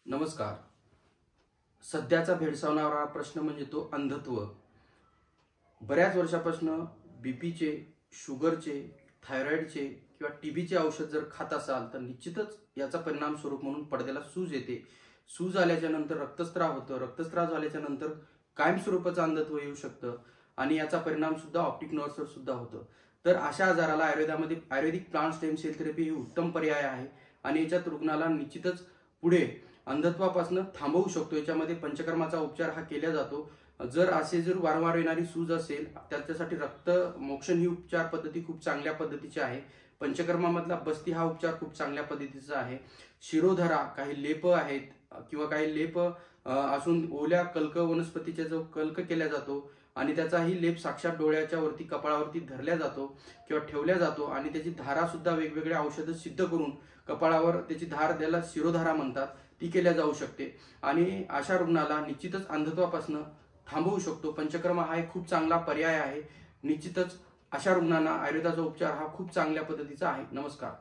नमस्कार. सध्याचा भेडसावणारा प्रश्न म्हणजे तो अंधत्व. बऱ्याच वर्षापासून बीपीचे, शुगरचे, थायरॉइडचे किंवा टीबीचे औषध जर खात असाल तर निश्चितच याचा परिणाम स्वरूप म्हणून पडद्याला सूज येते. सूज आल्याच्या नंतर रक्तस्राव होतो. रक्तस्राव झाल्याच्या नंतर कायमस्वरूपाचं अंधत्व येऊ शकतं आणि याचा परिणाम सुद्धा ऑप्टिक नर्व्हवर सुद्धा होतो. तर अशा आजाराला आयुर्वेदिक प्लांट स्टेम सेल थेरपी ही उत्तम पर्याय आहे आणि याच्यात रुग्णाला निश्चितच पुढे अंधत्वापासून थांबवू शकतो. याच्यामध्ये पंचकर्माचा उपचार हा केला जातो. जर वारंवार येणारी सूज असेल त्याच्यासाठी रक्त मोक्षण ही उपचार पद्धती खूप चांगल्या पद्धतीची आहे. पंचकर्मामधला बस्ती हा उपचार खूप चांगल्या पद्धतीचा आहे. शिरोधरा, काही लेप आहेत किंवा काही लेप असून ओल्या कल्क वनस्पतीचा जो कल्क केला जातो आणि त्याचाही लेप साक्षात डोळ्याच्या वरती कपाळावरती धरला जातो किंवा ठेवला जातो आणि त्याची धारा सुद्धा वेगवेगळ्या औषधं सिद्ध करून कपाळावर त्याची धार द्यायला शिरोधारा म्हणतात, ती केल्या जाऊ शकते आणि अशा रुग्णाला निश्चितच अंधत्वापासून थांबवू शकतो. पंचकर्म हा एक खूप चांगला पर्याय आहे. निश्चितच अशा रुग्णांना आयुर्वेदाचा उपचार हा खूप चांगल्या पद्धतीचा आहे. नमस्कार.